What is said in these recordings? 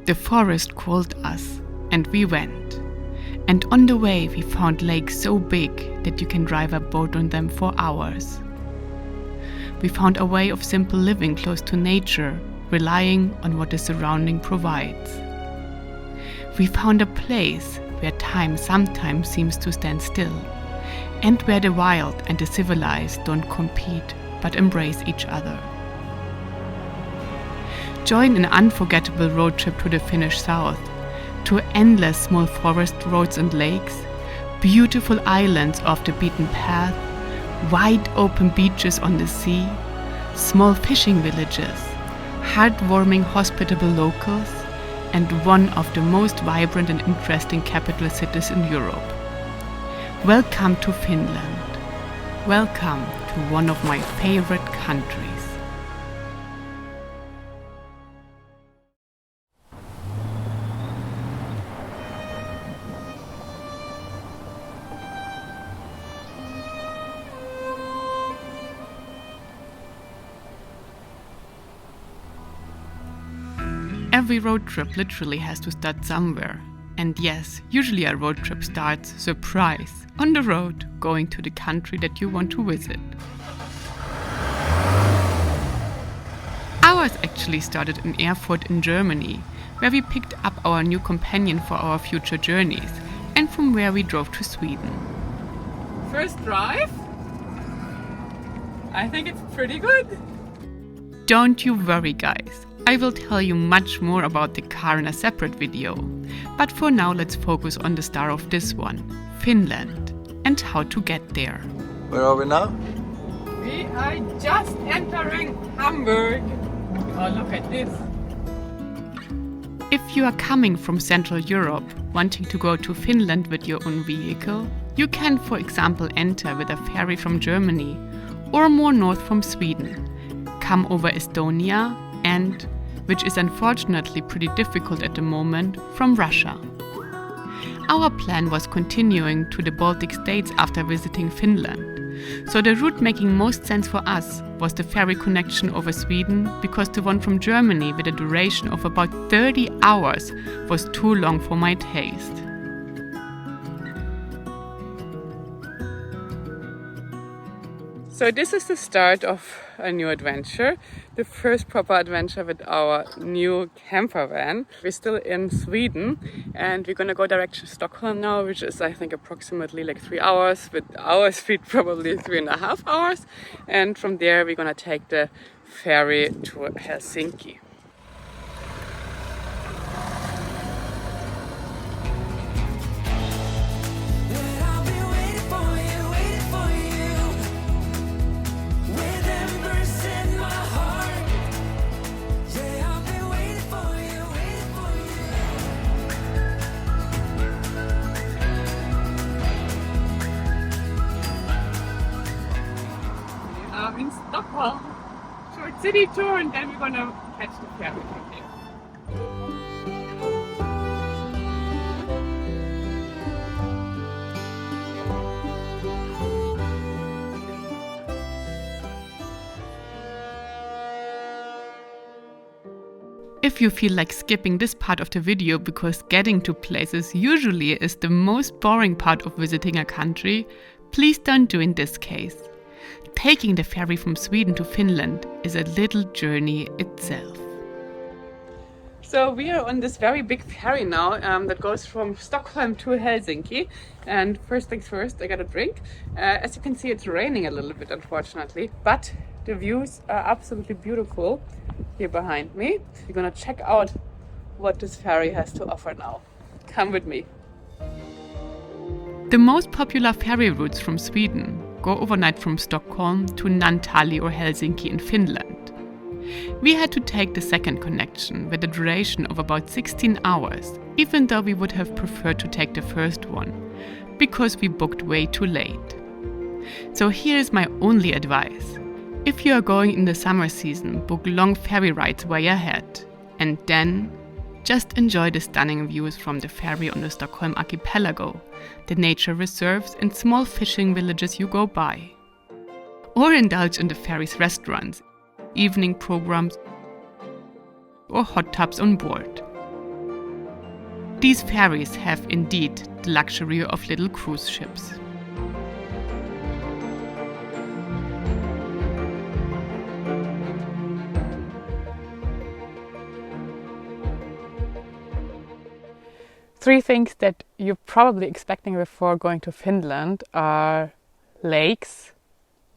The forest called us, and we went. And on the way we found lakes so big that you can drive a boat on them for hours. We found a way of simple living close to nature, relying on what the surrounding provides. We found a place where time sometimes seems to stand still, and where the wild and the civilized don't compete but embrace each other. Join an unforgettable road trip to the Finnish south, to endless small forest roads and lakes, beautiful islands off the beaten path, wide open beaches on the sea, small fishing villages, heartwarming hospitable locals, and one of the most vibrant and interesting capital cities in Europe. Welcome to Finland. Welcome to one of my favorite countries. Every road trip literally has to start somewhere. And yes, usually a road trip starts, surprise, on the road, going to the country that you want to visit. Ours actually started in Erfurt in Germany, where we picked up our new companion for our future journeys, and from where we drove to Sweden. First drive? I think it's pretty good. Don't you worry, guys. I will tell you much more about the car in a separate video. But for now, let's focus on the star of this one, Finland, and how to get there. Where are we now? We are just entering Hamburg. Oh, look at this. If you are coming from Central Europe, wanting to go to Finland with your own vehicle, you can, for example, enter with a ferry from Germany, or more north from Sweden. Come over Estonia and, which is unfortunately pretty difficult at the moment, from Russia. Our plan was continuing to the Baltic states after visiting Finland. So the route making most sense for us was the ferry connection over Sweden, because the one from Germany with a duration of about 30 hours was too long for my taste. So this is the start of a new adventure, the first proper adventure with our new camper van. We're still in Sweden and we're gonna go direction Stockholm now, which is I think approximately like 3 hours, with our speed probably 3.5 hours. And from there we're gonna take the ferry to Helsinki. In Stockholm, short city tour, and then we're gonna catch the ferry from here. If you feel like skipping this part of the video because getting to places usually is the most boring part of visiting a country, please don't do in this case. Taking the ferry from Sweden to Finland is a little journey itself. So we are on this very big ferry now that goes from Stockholm to Helsinki. And first things first, I got a drink. As you can see, it's raining a little bit, unfortunately, but the views are absolutely beautiful here behind me. We're gonna check out what this ferry has to offer now. Come with me. The most popular ferry routes from Sweden go overnight from Stockholm to Naantali or Helsinki in Finland. We had to take the second connection with a duration of about 16 hours, even though we would have preferred to take the first one, because we booked way too late. So here is my only advice. If you are going in the summer season, book long ferry rides way ahead, and then just enjoy the stunning views from the ferry on the Stockholm archipelago, the nature reserves and small fishing villages you go by. Or indulge in the ferry's restaurants, evening programs, or hot tubs on board. these ferries have indeed the luxury of little cruise ships. Three things that you're probably expecting before going to Finland are lakes,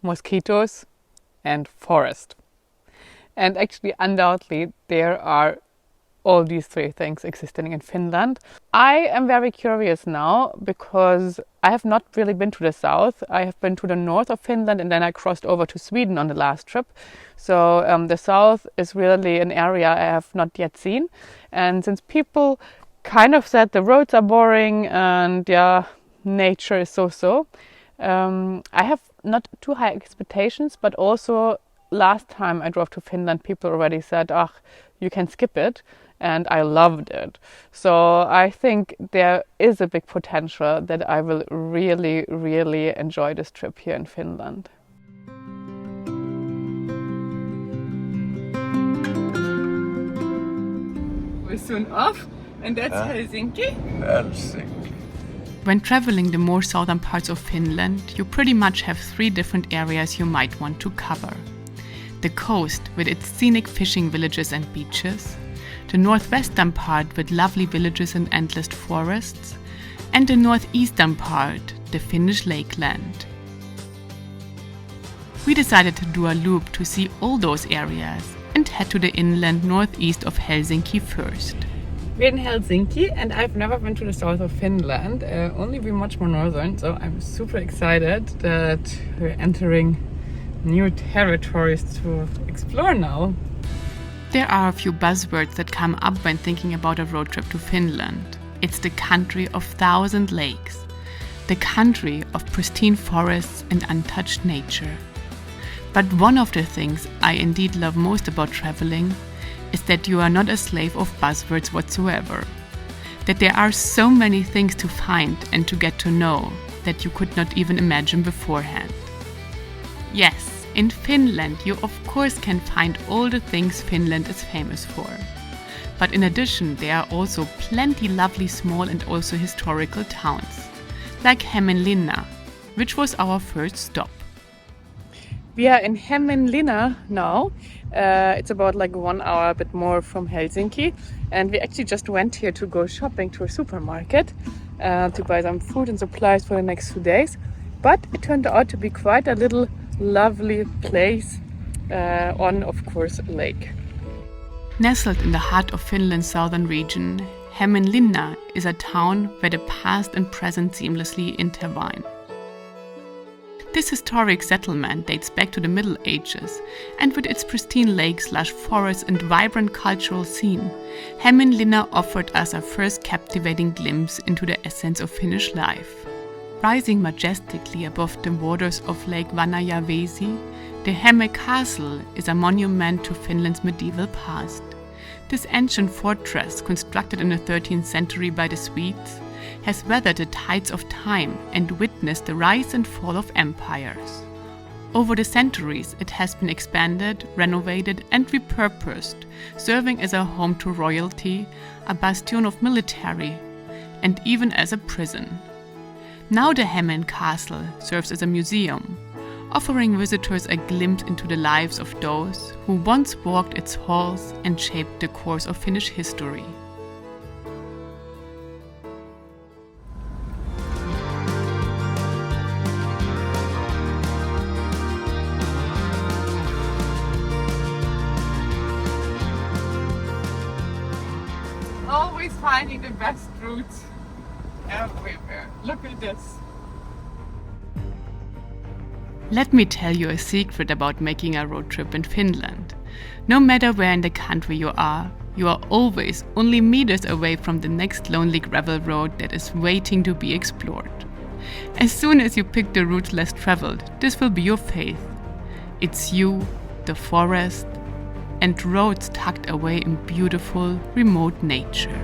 mosquitoes, and forest. And actually, undoubtedly, there are all these three things existing in Finland. I am very curious now because I have not really been to the south. I have been to the north of Finland and then I crossed over to Sweden on the last trip. So the south is really an area I have not yet seen. And since people kind of said the roads are boring and nature is so-so, I have not too high expectations, but also last time I drove to Finland, people already said, you can skip it. And I loved it. So I think there is a big potential that I will really, really enjoy this trip here in Finland. We're soon off, and that's Helsinki. Helsinki. When traveling the more southern parts of Finland, you pretty much have three different areas you might want to cover. The coast with its scenic fishing villages and beaches, the northwestern part with lovely villages and endless forests, and the northeastern part, the Finnish lakeland. We decided to do a loop to see all those areas and head to the inland northeast of Helsinki first. We're in Helsinki and I've never been to the south of Finland, only been much more northern, so I'm super excited that we're entering new territories to explore now. There are a few buzzwords that come up when thinking about a road trip to Finland. It's the country of 1,000 lakes, the country of pristine forests and untouched nature. But one of the things I indeed love most about traveling is that you are not a slave of buzzwords whatsoever. That there are so many things to find and to get to know that you could not even imagine beforehand. Yes, in Finland, you of course can find all the things Finland is famous for. But in addition, there are also plenty lovely small and also historical towns, like Hämeenlinna, which was our first stop. We are in Hämeenlinna now. It's about like 1 hour, a bit more from Helsinki. And we actually just went here to go shopping to a supermarket to buy some food and supplies for the next 2 days. But it turned out to be quite a little lovely place on, of course, a lake. Nestled in the heart of Finland's southern region, Hämeenlinna is a town where the past and present seamlessly intertwine. This historic settlement dates back to the Middle Ages, and with its pristine lakes/forests and vibrant cultural scene, Hämeenlinna offered us a first captivating glimpse into the essence of Finnish life. Rising majestically above the waters of Lake Vanajavesi, the Häme Castle is a monument to Finland's medieval past. This ancient fortress, constructed in the 13th century by the Swedes, has weathered the tides of time and witnessed the rise and fall of empires. Over the centuries, it has been expanded, renovated, and repurposed, serving as a home to royalty, a bastion of military, and even as a prison. Now the Hämeen Castle serves as a museum, offering visitors a glimpse into the lives of those who once walked its halls and shaped the course of Finnish history. Always finding the best routes everywhere. Look at this. Let me tell you a secret about making a road trip in Finland. No matter where in the country you are always only meters away from the next lonely gravel road that is waiting to be explored. As soon as you pick the route less traveled, this will be your faith. It's you, the forest, and roads tucked away in beautiful, remote nature.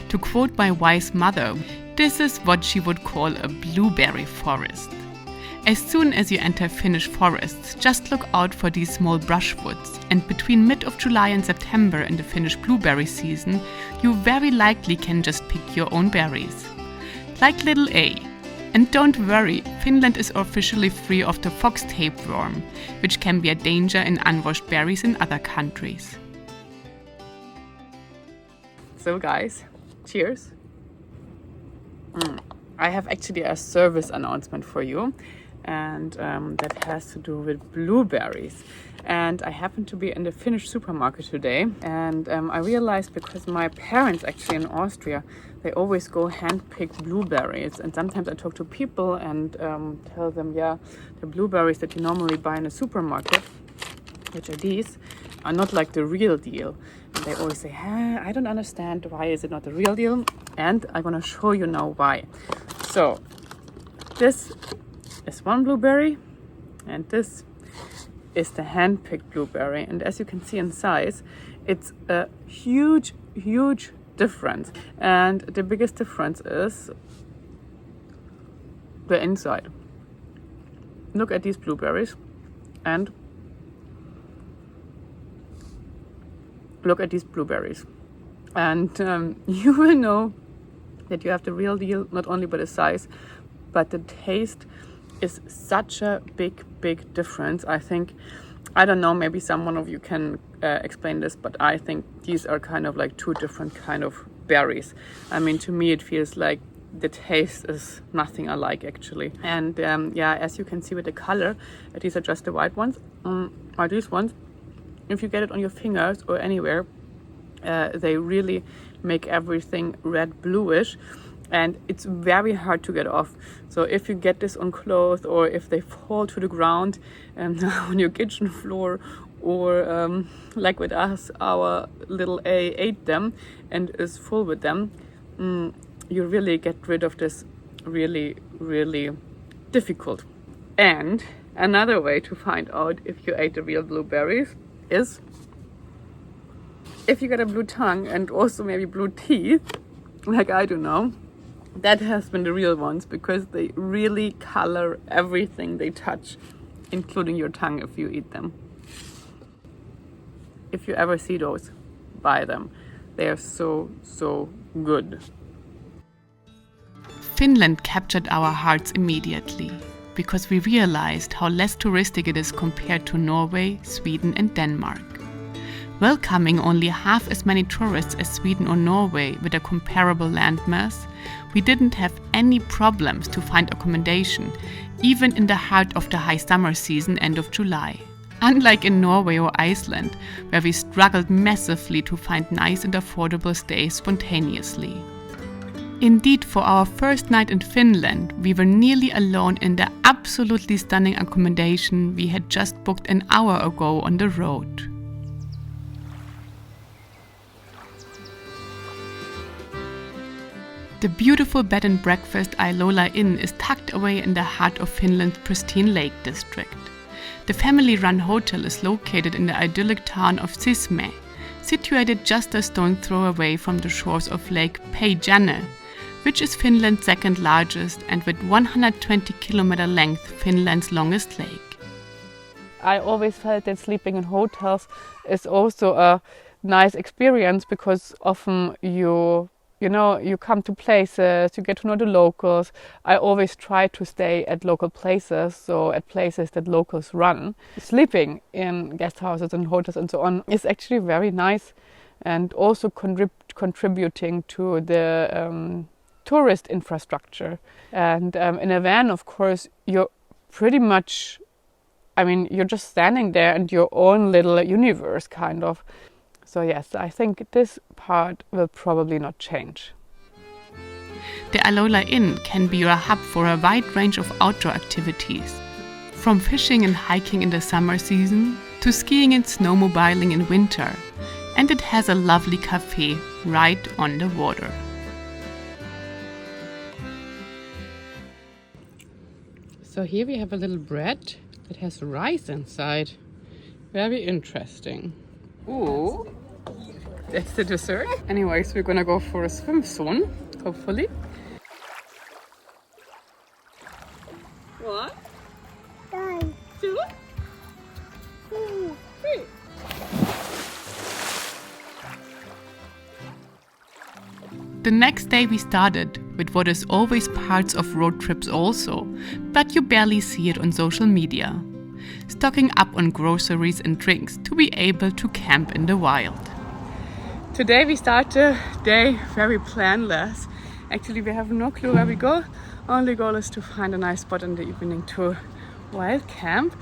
To quote my wise mother, this is what she would call a blueberry forest. As soon as you enter Finnish forests, just look out for these small brushwoods, and between mid of July and September in the Finnish blueberry season, you very likely can just pick your own berries. Like little A. And don't worry, Finland is officially free of the fox tapeworm, which can be a danger in unwashed berries in other countries. So guys, cheers. I have actually a service announcement for you, and that has to do with blueberries. And I happened to be in the Finnish supermarket today, and I realized, because my parents actually in Austria, they always go hand-pick blueberries, and sometimes I talk to people and tell them, yeah, the blueberries that you normally buy in a supermarket, which are these, are not like the real deal. And they always say, I don't understand, why is it not the real deal? And I'm gonna show you now why. So this is one blueberry, and this is the hand-picked blueberry. And as you can see in size, it's a huge difference. And the biggest difference is the inside. Look at these blueberries and look at these blueberries. And you will know that you have the real deal, not only by the size, but the taste is such a big difference. I don't know, maybe someone of you can explain this, but I think these are kind of like two different kind of berries. I mean, to me it feels like the taste is nothing alike actually. And yeah, as you can see with the color, these are just the white ones. Are these ones, if you get it on your fingers or anywhere, they really make everything red bluish, and it's very hard to get off. So if you get this on clothes, or if they fall to the ground on your kitchen floor, or like with us, our little A ate them and is full with them, you really get rid of this really difficult. And another way to find out if you ate the real blueberries is if you get a blue tongue and also maybe blue teeth, like I do now, that has been the real ones, because they really color everything they touch, including your tongue if you eat them. If you ever see those, buy them. They are so good. Finland captured our hearts immediately, because we realized how less touristic it is compared to Norway, Sweden and Denmark. Welcoming only half as many tourists as Sweden or Norway with a comparable landmass, we didn't have any problems to find accommodation, even in the heart of the high summer season end of July. Unlike in Norway or Iceland, where we struggled massively to find nice and affordable stays spontaneously. Indeed, for our first night in Finland, we were nearly alone in the absolutely stunning accommodation we had just booked an hour ago on the road. The beautiful bed and breakfast Ailola Inn is tucked away in the heart of Finland's pristine Lake District. The family-run hotel is located in the idyllic town of Sisme, situated just a stone throw away from the shores of Lake Päijänne, which is Finland's second largest and with 120-kilometer length Finland's longest lake. I always felt that sleeping in hotels is also a nice experience, because often you come to places, you get to know the locals. I always try to stay at local places, so at places that locals run. Sleeping in guest houses and hotels and so on is actually very nice, and also contributing to the tourist infrastructure. And in a van, of course, you're pretty much, you're just standing there in your own little universe, kind of. So yes, I think this part will probably not change. The Ailola Inn can be your hub for a wide range of outdoor activities, from fishing and hiking in the summer season to skiing and snowmobiling in winter, and it has a lovely cafe right on the water. So here we have a little bread that has rice inside. Very interesting. Ooh. That's the dessert. Anyways, we're gonna go for a swim soon, hopefully. 1, 2, 3. The next day we started with what is always parts of road trips also, but you barely see it on social media. Stocking up on groceries and drinks to be able to camp in the wild. Today we start the day very planless. Actually, we have no clue where we go. Only goal is to find a nice spot in the evening to wild camp.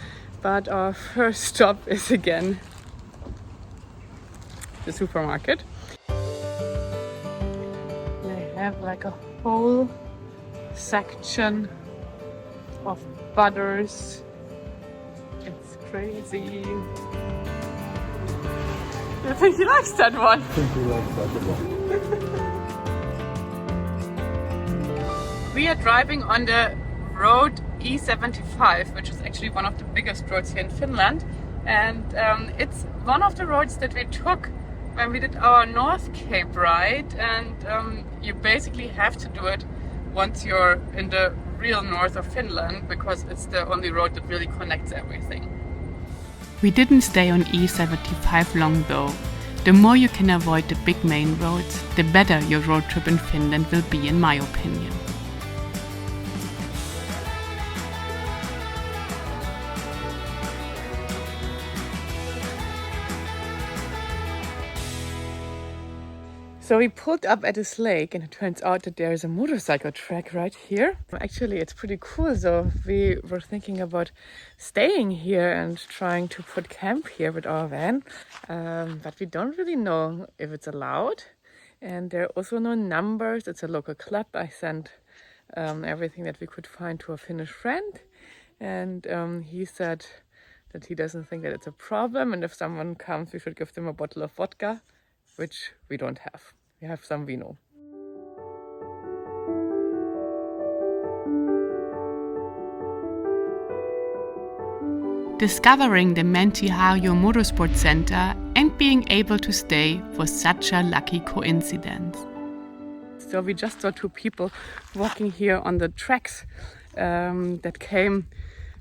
But our first stop is again the supermarket. They have like a whole section of butters. It's crazy. I think he likes that one. I think he likes that one. We are driving on the road E75, which is actually one of the biggest roads here in Finland. And it's one of the roads that we took when we did our North Cape ride. And you basically have to do it once you're in the real north of Finland, because it's the only road that really connects everything. We didn't stay on E75 long though. The more you can avoid the big main roads, the better your road trip in Finland will be, in my opinion. So we pulled up at this lake and it turns out that there is a motorcycle track right here. Actually, it's pretty cool. So we were thinking about staying here and trying to put camp here with our van. But we don't really know if it's allowed. And there are also no numbers. It's a local club. I sent everything that we could find to a Finnish friend. And he said that he doesn't think that it's a problem. And if someone comes, we should give them a bottle of vodka, which we don't have. We have some vino. Discovering the Mäntyharju Motorsport Center and being able to stay was such a lucky coincidence. So we just saw 2 people walking here on the tracks that came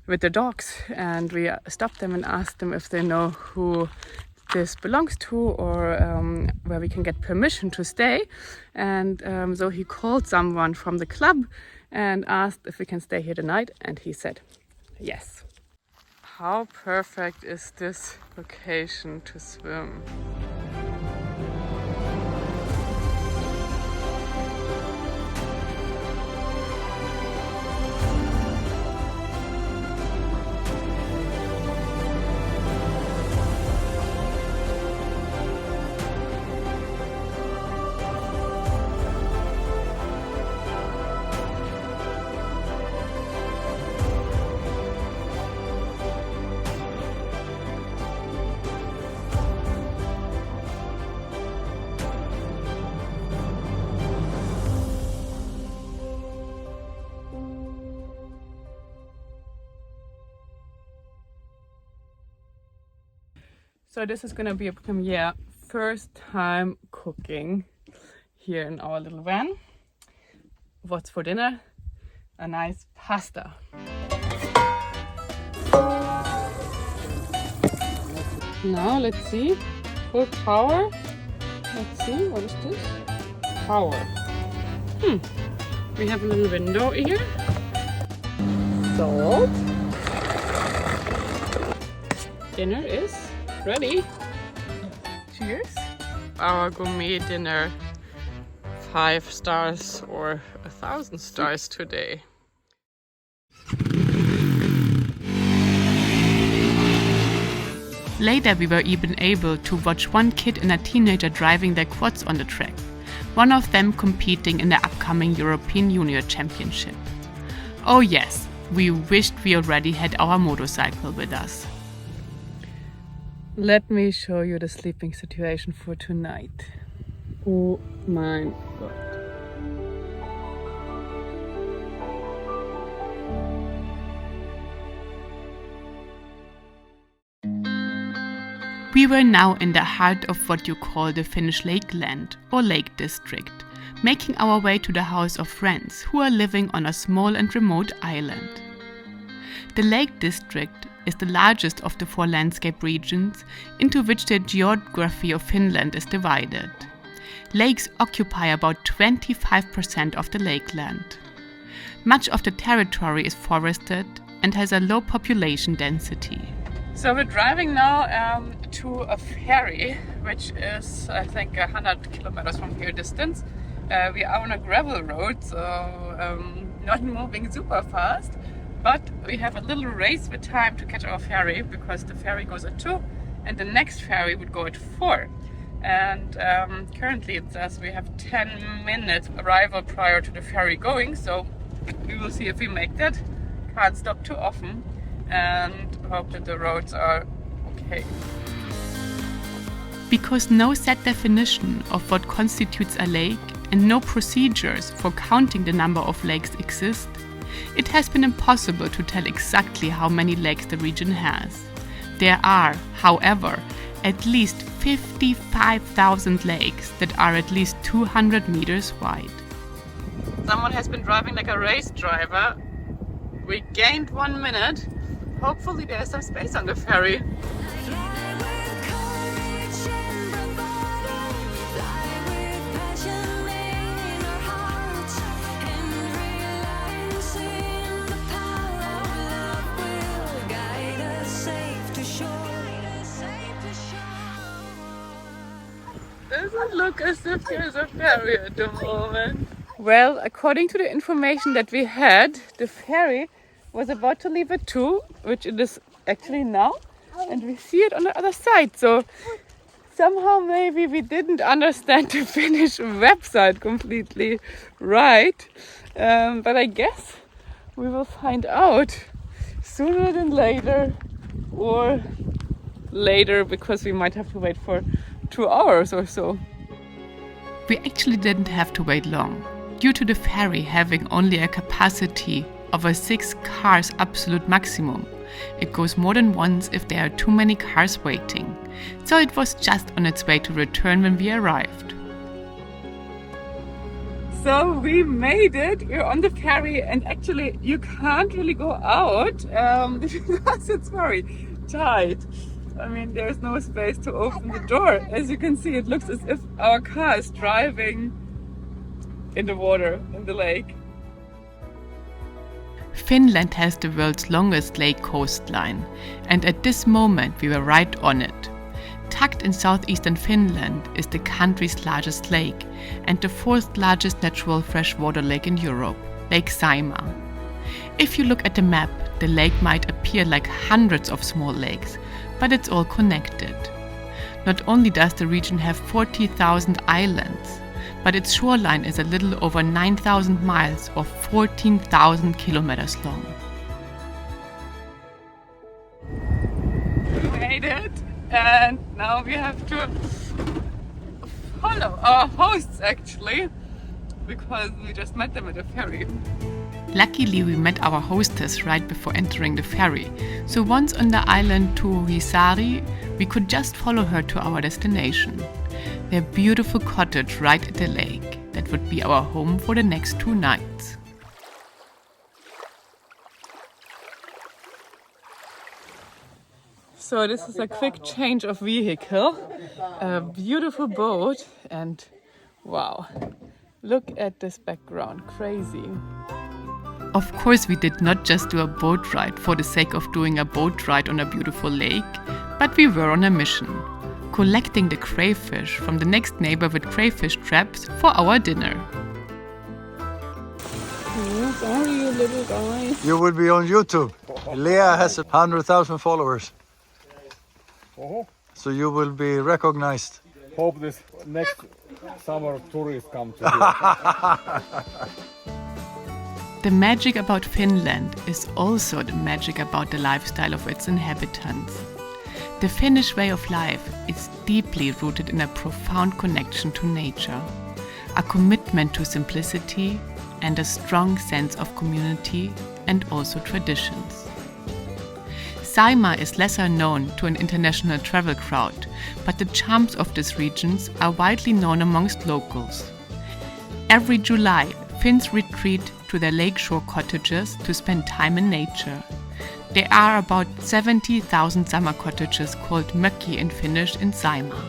with the dogs, and we stopped them and asked them if they know who this belongs to or where we can get permission to stay. And so he called someone from the club and asked if we can stay here tonight, and he said yes. How perfect is this location to swim? So this is gonna be a premiere. First time cooking here in our little van. What's for dinner? A nice pasta. Now let's see. Full power. Let's see, what is this? Power. We have a little window here. Salt. Dinner is ready. Cheers. Our gourmet dinner, 5 stars or 1,000 stars today. Later we were even able to watch one kid and a teenager driving their quads on the track, one of them competing in the upcoming European Junior Championship. Oh yes, we wished we already had our motorcycle with us. Let me show you the sleeping situation for tonight. Oh my god. We were now in the heart of what you call the Finnish Lakeland or Lake District, making our way to the house of friends who are living on a small and remote island. The Lake District is the largest of the 4 landscape regions into which the geography of Finland is divided. Lakes occupy about 25% of the lakeland. Much of the territory is forested and has a low population density. So we're driving now to a ferry, which is, I think, 100 kilometers from here distance. We are on a gravel road, so not moving super fast, but we have a little race with time to catch our ferry, because the ferry goes at 2 and the next ferry would go at 4. And currently it says we have 10 minutes arrival prior to the ferry going, so we will see if we make that. Can't stop too often and hope that the roads are okay. Because no set definition of what constitutes a lake and no procedures for counting the number of lakes exist, it has been impossible to tell exactly how many lakes the region has. There are, however, at least 55,000 lakes that are at least 200 meters wide. Someone has been driving like a race driver. We gained 1 minute. Hopefully there's some space on the ferry. Doesn't look as if there's a ferry at the moment. Well, according to the information that we had, the ferry was about to leave at 2, which it is actually now, and we see it on the other side. So somehow maybe we didn't understand the Finnish website completely right, but I guess we will find out sooner than later, or later, because we might have to wait for 2 hours or so. We actually didn't have to wait long, due to the ferry having only a capacity of a 6 cars absolute maximum. It goes more than once if there are too many cars waiting, so it was just on its way to return when we arrived. So we made it, we're on the ferry, and actually you can't really go out because it's very tight. I mean, there's no space to open the door. As you can see, it looks as if our car is driving in the water, in the lake. Finland has the world's longest lake coastline, and at this moment we were right on it. Tucked in southeastern Finland is the country's largest lake and the 4th largest natural freshwater lake in Europe, Lake Saimaa. If you look at the map, the lake might appear like hundreds of small lakes, but it's all connected. Not only does the region have 40,000 islands, but its shoreline is a little over 9,000 miles or 14,000 kilometers long. We made it, and now we have to follow our hosts actually, because we just met them at the ferry. Luckily, we met our hostess right before entering the ferry, so once on the island Tuuhisaari, we could just follow her to our destination. Their beautiful cottage right at the lake that would be our home for the next 2 nights. So this is a quick change of vehicle. A beautiful boat, and wow, look at this background, crazy. Of course, we did not just do a boat ride for the sake of doing a boat ride on a beautiful lake, but we were on a mission, collecting the crayfish from the next neighbor with crayfish traps for our dinner. Oh, sorry, you little guys. You will be on YouTube. Leah has 100,000 followers. So you will be recognized. Hope this next summer tourists come to here. The magic about Finland is also the magic about the lifestyle of its inhabitants. The Finnish way of life is deeply rooted in a profound connection to nature, a commitment to simplicity, and a strong sense of community and also traditions. Saimaa is lesser known to an international travel crowd, but the charms of these regions are widely known amongst locals. Every July, Finns retreat to their lakeshore cottages to spend time in nature. There are about 70,000 summer cottages called mökki in Finnish in Saimaa.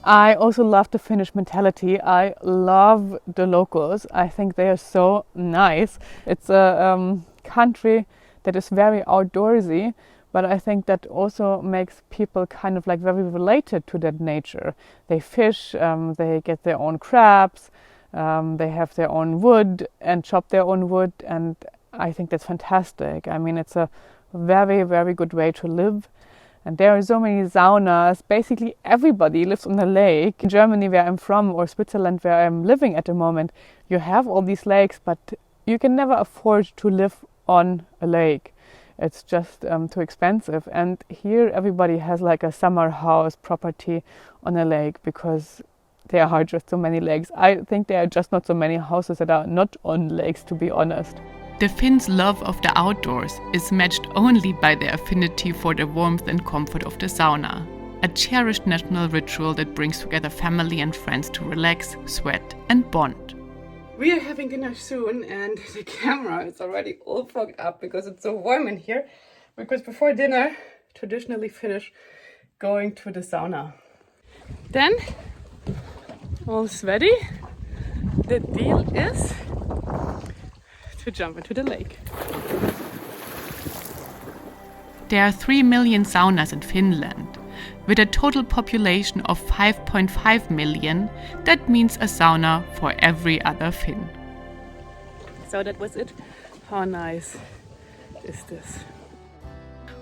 I also love the Finnish mentality. I love the locals. I think they are so nice. It's a country that is very outdoorsy, but I think that also makes people kind of like very related to that nature. They fish, they get their own crabs, they have their own wood and chop their own wood, and I think that's fantastic. I mean, it's a very, very good way to live. And there are so many saunas. Basically everybody lives on a lake. In Germany, where I'm from, or Switzerland, where I'm living at the moment, you have all these lakes, but you can never afford to live on a lake. It's just too expensive. And here everybody has like a summer house property on a lake because there are just so many lakes. I think there are just not so many houses that are not on lakes, to be honest. The Finns' love of the outdoors is matched only by their affinity for the warmth and comfort of the sauna, a cherished national ritual that brings together family and friends to relax, sweat and bond. We are having dinner soon, and the camera is already all fogged up because it's so warm in here. Because before dinner, traditionally Finnish, going to the sauna. Then, all sweaty, the deal is to jump into the lake. There are 3 million saunas in Finland. With a total population of 5.5 million, that means a sauna for every other Finn. So that was it. How nice is this?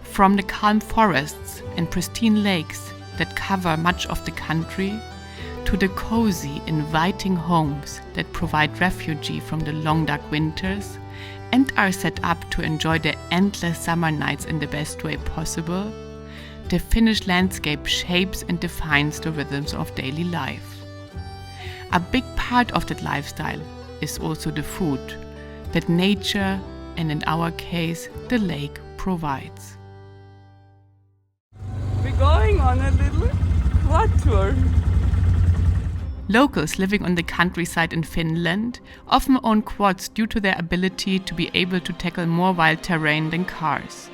From the calm forests and pristine lakes that cover much of the country, to the cozy, inviting homes that provide refuge from the long dark winters and are set up to enjoy the endless summer nights in the best way possible, the Finnish landscape shapes and defines the rhythms of daily life. A big part of that lifestyle is also the food that nature, and in our case, the lake, provides. We're going on a little quad tour. Locals living on the countryside in Finland often own quads due to their ability to be able to tackle more wild terrain than cars.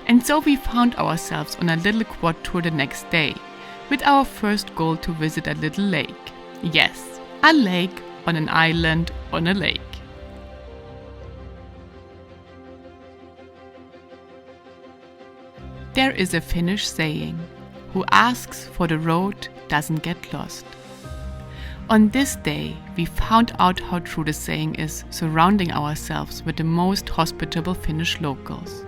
And so we found ourselves on a little quad tour the next day, with our first goal to visit a little lake. Yes, a lake on an island on a lake. There is a Finnish saying, "Who asks for the road doesn't get lost." On this day, we found out how true the saying is, surrounding ourselves with the most hospitable Finnish locals.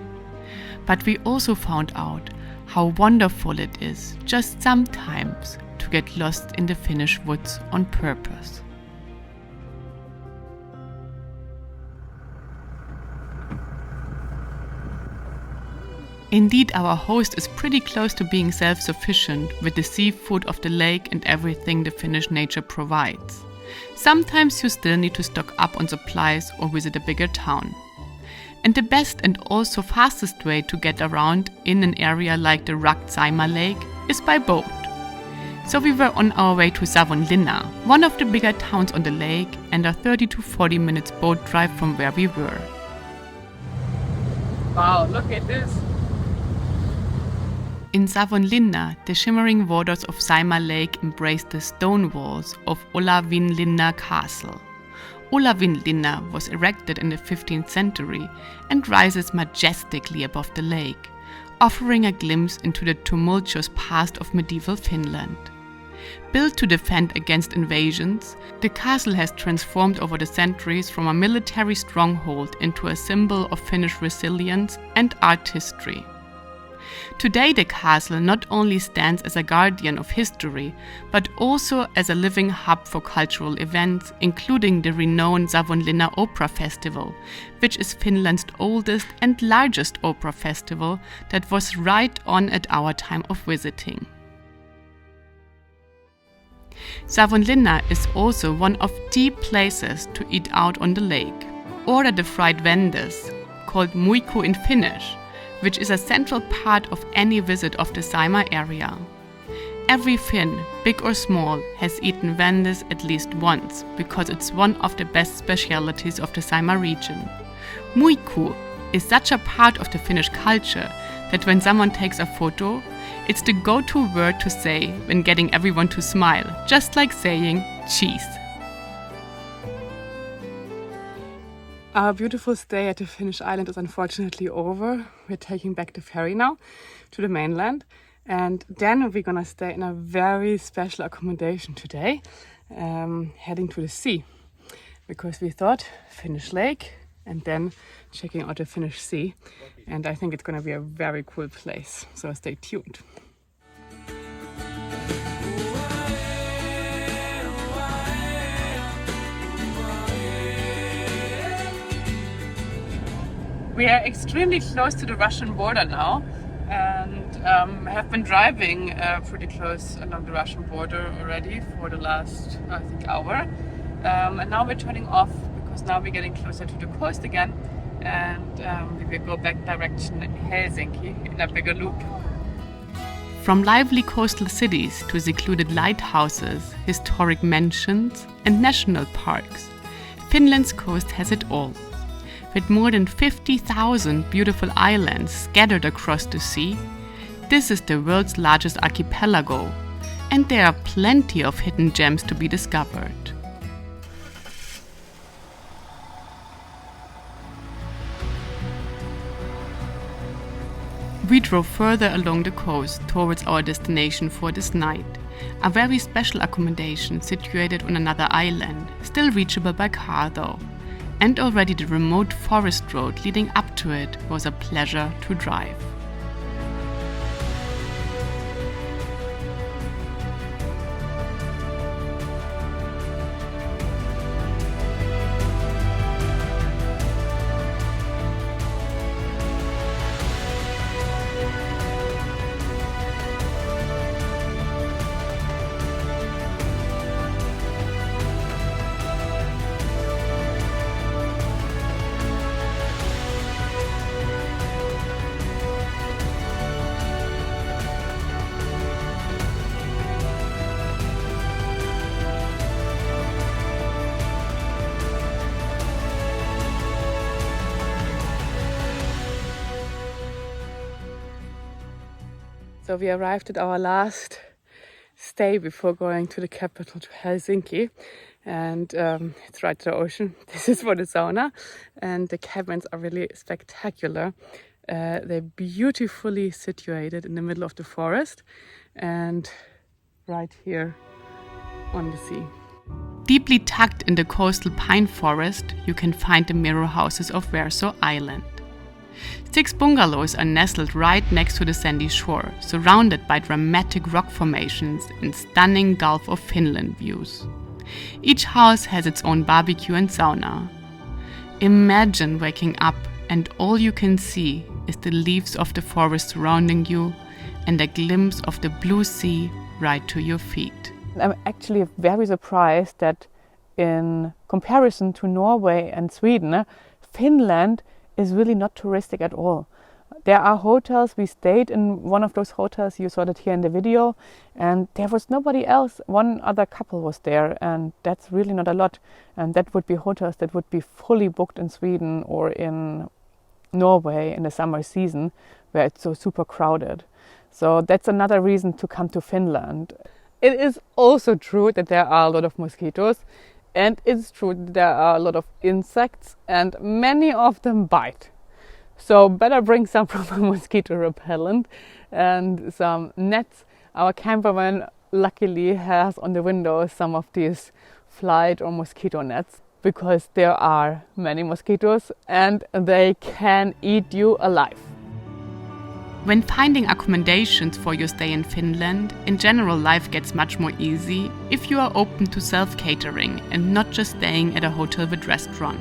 But we also found out how wonderful it is, just sometimes, to get lost in the Finnish woods on purpose. Indeed, our host is pretty close to being self-sufficient with the seafood of the lake and everything the Finnish nature provides. Sometimes you still need to stock up on supplies or visit a bigger town. And the best and also fastest way to get around in an area like the rugged Saimaa Lake is by boat. So we were on our way to Savonlinna, one of the bigger towns on the lake, and a 30 to 40 minutes boat drive from where we were. Wow, look at this. In Savonlinna, the shimmering waters of Saimaa Lake embrace the stone walls of Olavinlinna Castle. Olavinlinna was erected in the 15th century and rises majestically above the lake, offering a glimpse into the tumultuous past of medieval Finland. Built to defend against invasions, the castle has transformed over the centuries from a military stronghold into a symbol of Finnish resilience and art history. Today the castle not only stands as a guardian of history, but also as a living hub for cultural events, including the renowned Savonlinna Opera Festival, which is Finland's oldest and largest opera festival that was right on at our time of visiting. Savonlinna is also one of the places to eat out on the lake. Order the fried vendors, called Muikku in Finnish, which is a central part of any visit of the Saimaa area. Every Finn, big or small, has eaten Vendis at least once because it's one of the best specialities of the Saimaa region. Muikku is such a part of the Finnish culture that when someone takes a photo, it's the go-to word to say when getting everyone to smile, just like saying cheese. Our beautiful stay at the Finnish island is unfortunately over. We're taking back the ferry now to the mainland. And then we're gonna stay in a very special accommodation today, heading to the sea. Because we thought Finnish Lake and then checking out the Finnish Sea. And I think it's gonna be a very cool place, so stay tuned. We are extremely close to the Russian border now. And have been driving pretty close along the Russian border already for the last, I think, hour. And now we're turning off because now we're getting closer to the coast again. And we will go back direction Helsinki in a bigger loop. From lively coastal cities to secluded lighthouses, historic mansions and national parks, Finland's coast has it all. With more than 50,000 beautiful islands scattered across the sea, this is the world's largest archipelago, and there are plenty of hidden gems to be discovered. We drove further along the coast towards our destination for this night, a very special accommodation situated on another island, still reachable by car though. And already the remote forest road leading up to it was a pleasure to drive. So we arrived at our last stay before going to the capital, to Helsinki. And it's right to the ocean. This is for the sauna. And the cabins are really spectacular. They're beautifully situated in the middle of the forest and right here on the sea. Deeply tucked in the coastal pine forest, you can find the mirror houses of Verso Island. 6 bungalows are nestled right next to the sandy shore, surrounded by dramatic rock formations and stunning Gulf of Finland views. Each house has its own barbecue and sauna. Imagine waking up and all you can see is the leaves of the forest surrounding you and a glimpse of the blue sea right to your feet. I'm actually very surprised that in comparison to Norway and Sweden, Finland is really not touristic at all. There are hotels. We stayed in one of those hotels, you saw that here in the video, and there was nobody else. One other couple was there, and that's really not a lot. And that would be hotels that would be fully booked in Sweden or in Norway in the summer season, where it's so super crowded. So that's another reason to come to Finland. It is also true that there are a lot of mosquitoes. And it's true that there are a lot of insects and many of them bite. So better bring some proper mosquito repellent and some nets. Our camper van luckily has on the windows some of these flight or mosquito nets because there are many mosquitoes and they can eat you alive. When finding accommodations for your stay in Finland, in general life gets much more easy if you are open to self-catering and not just staying at a hotel with restaurant.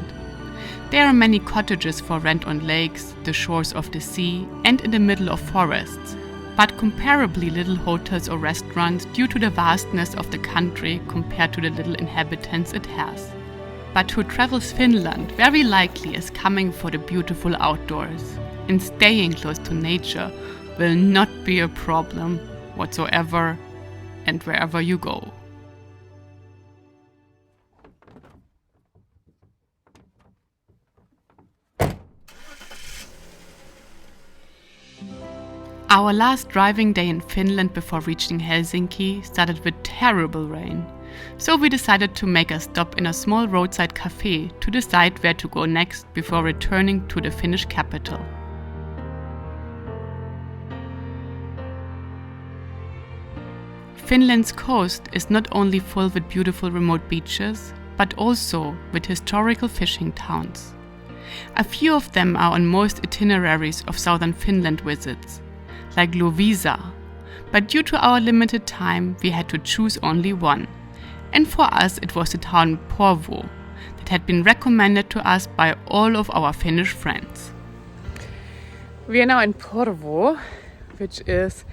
There are many cottages for rent on lakes, the shores of the sea and in the middle of forests, but comparably little hotels or restaurants due to the vastness of the country compared to the little inhabitants it has. but who travels Finland very likely is coming for the beautiful outdoors, and staying close to nature will not be a problem whatsoever and wherever you go. Our last driving day in Finland before reaching Helsinki started with terrible rain, so we decided to make a stop in a small roadside cafe to decide where to go next before returning to the Finnish capital. Finland's coast is not only full with beautiful remote beaches, but also with historical fishing towns. A few of them are on most itineraries of southern Finland visits, like Loviisa, but due to our limited time we had to choose only one, and for us it was the town Porvoo that had been recommended to us by all of our Finnish friends. We are now in Porvoo, which is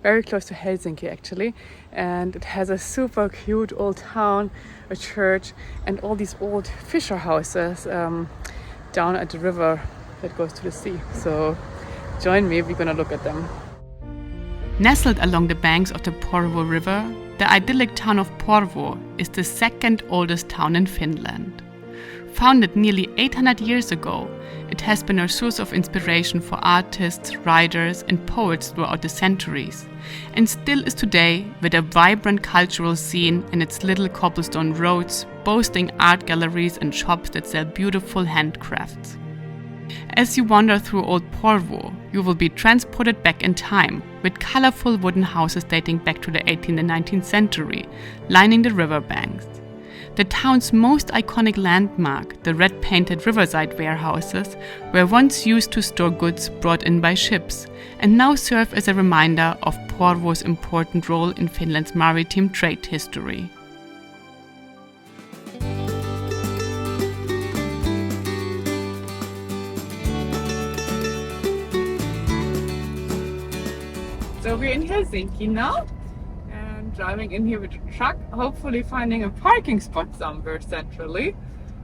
very close to Helsinki actually, and it has a super cute old town, a church, and all these old fisher houses down at the river that goes to the sea. So join me, we're gonna look at them. Nestled along the banks of the Porvoo River, the idyllic town of Porvoo is the second oldest town in Finland. Founded nearly 800 years ago, it has been a source of inspiration for artists, writers, and poets throughout the centuries, and still is today with a vibrant cultural scene in its little cobblestone roads, boasting art galleries and shops that sell beautiful handcrafts. As you wander through old Porvoo, you will be transported back in time with colorful wooden houses dating back to the 18th and 19th century, lining the riverbanks. The town's most iconic landmark, the red-painted riverside warehouses, were once used to store goods brought in by ships, and now serve as a reminder of Porvoo's important role in Finland's maritime trade history. So we're in Helsinki now, and driving in here with a truck, hopefully finding a parking spot somewhere centrally.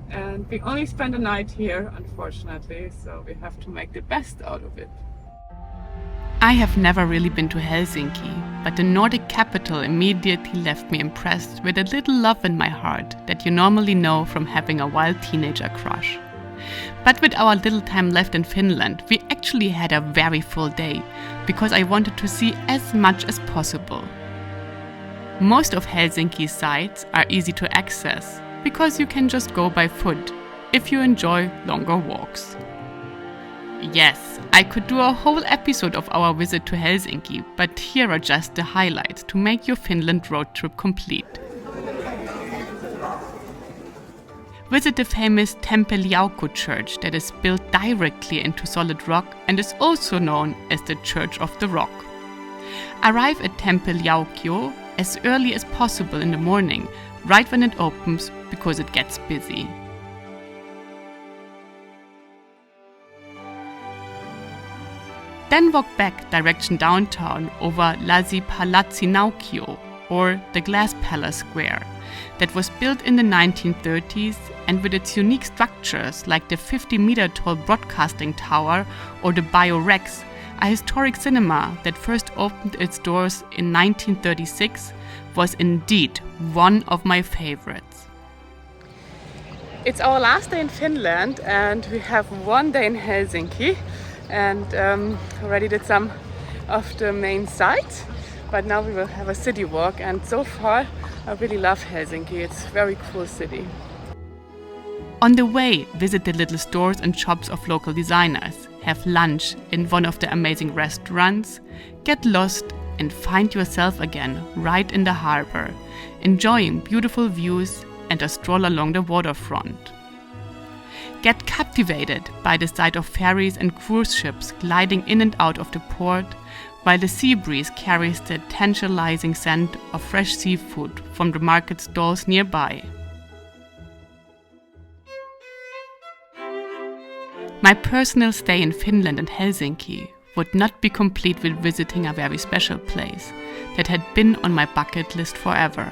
And we only spent a night here, unfortunately, so we have to make the best out of it. I have never really been to Helsinki, but the Nordic capital immediately left me impressed with a little love in my heart that you normally know from having a wild teenager crush. But with our little time left in Finland, we actually had a very full day, because I wanted to see as much as possible. Most of Helsinki's sites are easy to access, because you can just go by foot, if you enjoy longer walks. Yes, I could do a whole episode of our visit to Helsinki, but here are just the highlights to make your Finland road trip complete. Visit the famous Tempeliauku church that is built directly into solid rock and is also known as the Church of the Rock. Arrive at Tempeliauku as early as possible in the morning, right when it opens, because it gets busy. Then walk back direction downtown over Lasi-Palatsi-Naukio, or the Glass Palace Square, that was built in the 1930s and with its unique structures like the 50-meter-tall broadcasting tower or the Bio-Rex, a historic cinema that first opened its doors in 1936, was indeed one of my favorites. It's our last day in Finland and we have one day in Helsinki, and already did some of the main sites, but now we will have a city walk, and so far I really love Helsinki. It's a very cool city. On the way, visit the little stores and shops of local designers, have lunch in one of the amazing restaurants, get lost and find yourself again right in the harbor, enjoying beautiful views and a stroll along the waterfront. Get captivated by the sight of ferries and cruise ships gliding in and out of the port, while the sea breeze carries the tantalizing scent of fresh seafood from the market stalls nearby. My personal stay in Finland and Helsinki would not be complete with visiting a very special place that had been on my bucket list forever.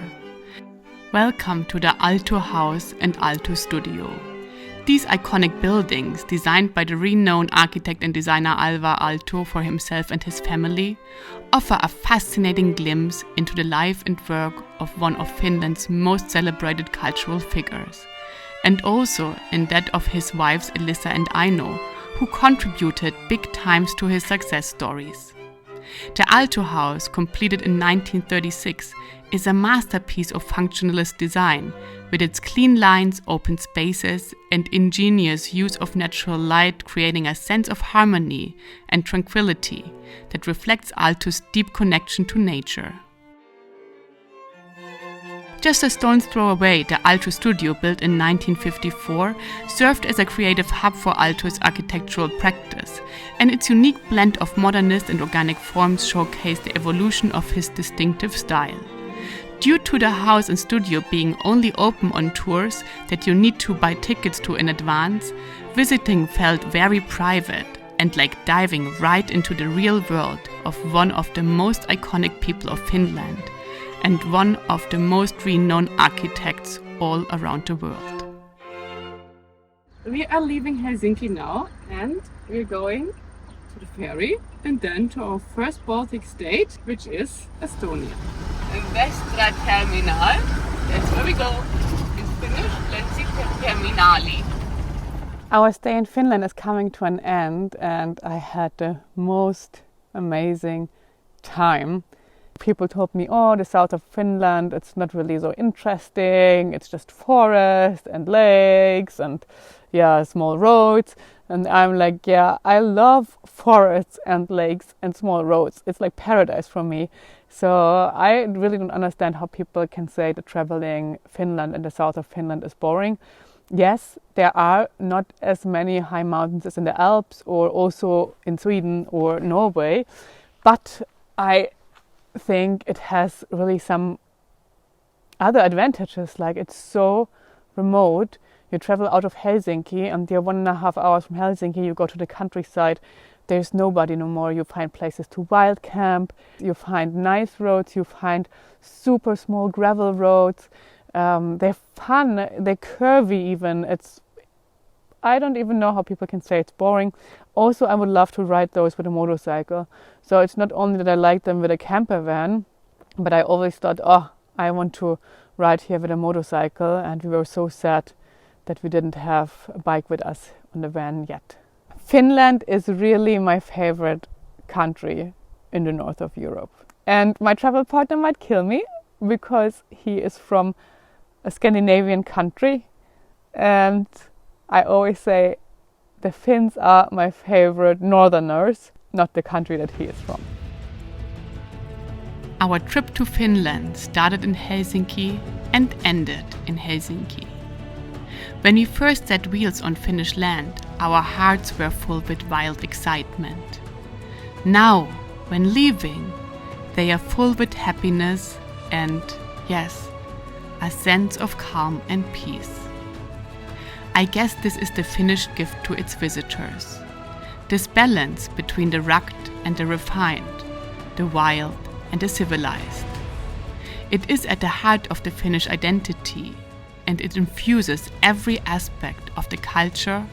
Welcome to the Aalto House and Aalto Studio. These iconic buildings, designed by the renowned architect and designer Alvar Aalto for himself and his family, offer a fascinating glimpse into the life and work of one of Finland's most celebrated cultural figures, and also in that of his wives Elisa and Aino, who contributed big times to his success stories. The Aalto House, completed in 1936, is a masterpiece of functionalist design, with its clean lines, open spaces, and ingenious use of natural light, creating a sense of harmony and tranquility that reflects Aalto's deep connection to nature. Just a stone's throw away, the Aalto Studio, built in 1954, served as a creative hub for Aalto's architectural practice, and its unique blend of modernist and organic forms showcased the evolution of his distinctive style. Due to the house and studio being only open on tours that you need to buy tickets to in advance, visiting felt very private and like diving right into the real world of one of the most iconic people of Finland and one of the most renowned architects all around the world. We are leaving Helsinki now and we're going to the ferry and then to our first Baltic state, which is Estonia. Västra Terminal, that's where we go. It's finished, Länsi Terminali. Our stay in Finland is coming to an end and I had the most amazing time. People told me, oh, the south of Finland, it's not really so interesting. It's just forest and lakes and small roads. And I'm like, yeah, I love forests and lakes and small roads. It's like paradise for me. So I really don't understand how people can say that traveling Finland and the south of Finland is boring. Yes, there are not as many high mountains as in the Alps or also in Sweden or Norway, but I think it has really some other advantages, like it's so remote. You travel out of Helsinki and you're 1.5 hours from Helsinki, you go to the countryside, there's nobody no more. You find places to wild camp, you find nice roads, you find super small gravel roads. They're fun, they're curvy even. I don't even know how people can say it's boring. Also, I would love to ride those with a motorcycle. So it's not only that I like them with a camper van, but I always thought, I want to ride here with a motorcycle. And we were so sad that we didn't have a bike with us on the van yet. Finland is really my favorite country in the north of Europe. And my travel partner might kill me because he is from a Scandinavian country. And I always say the Finns are my favorite northerners, not the country that he is from. Our trip to Finland started in Helsinki and ended in Helsinki. When we first set wheels on Finnish land, our hearts were full with wild excitement. Now, when leaving, they are full with happiness and, yes, a sense of calm and peace. I guess this is the Finnish gift to its visitors. This balance between the rugged and the refined, the wild and the civilized. It is at the heart of the Finnish identity, and it infuses every aspect of the culture,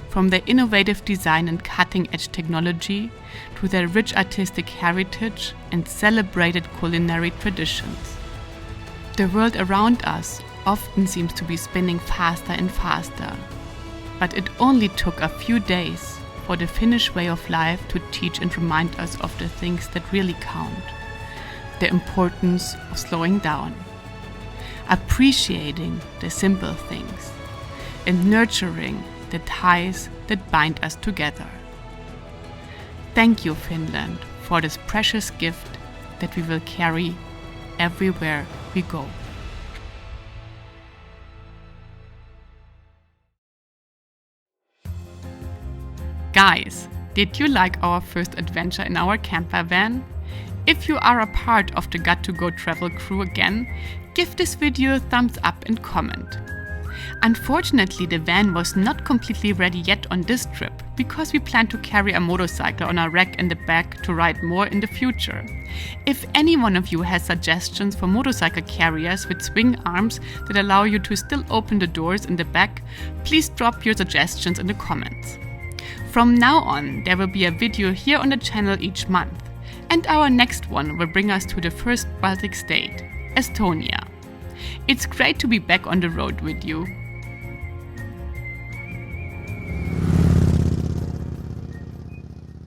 from their innovative design and cutting-edge technology to their rich artistic heritage and celebrated culinary traditions. The world around us often seems to be spinning faster and faster, but it only took a few days for the Finnish way of life to teach and remind us of the things that really count, the importance of slowing down, appreciating the simple things, and nurturing the ties that bind us together. Thank you, Finland, for this precious gift that we will carry everywhere we go. Guys, did you like our first adventure in our camper van? If you are a part of the Got to Go travel crew again, give this video a thumbs up and comment. Unfortunately, the van was not completely ready yet on this trip because we plan to carry a motorcycle on our rack in the back to ride more in the future. If any one of you has suggestions for motorcycle carriers with swing arms that allow you to still open the doors in the back, please drop your suggestions in the comments. From now on, there will be a video here on the channel each month, and our next one will bring us to the first Baltic state, Estonia. It's great to be back on the road with you.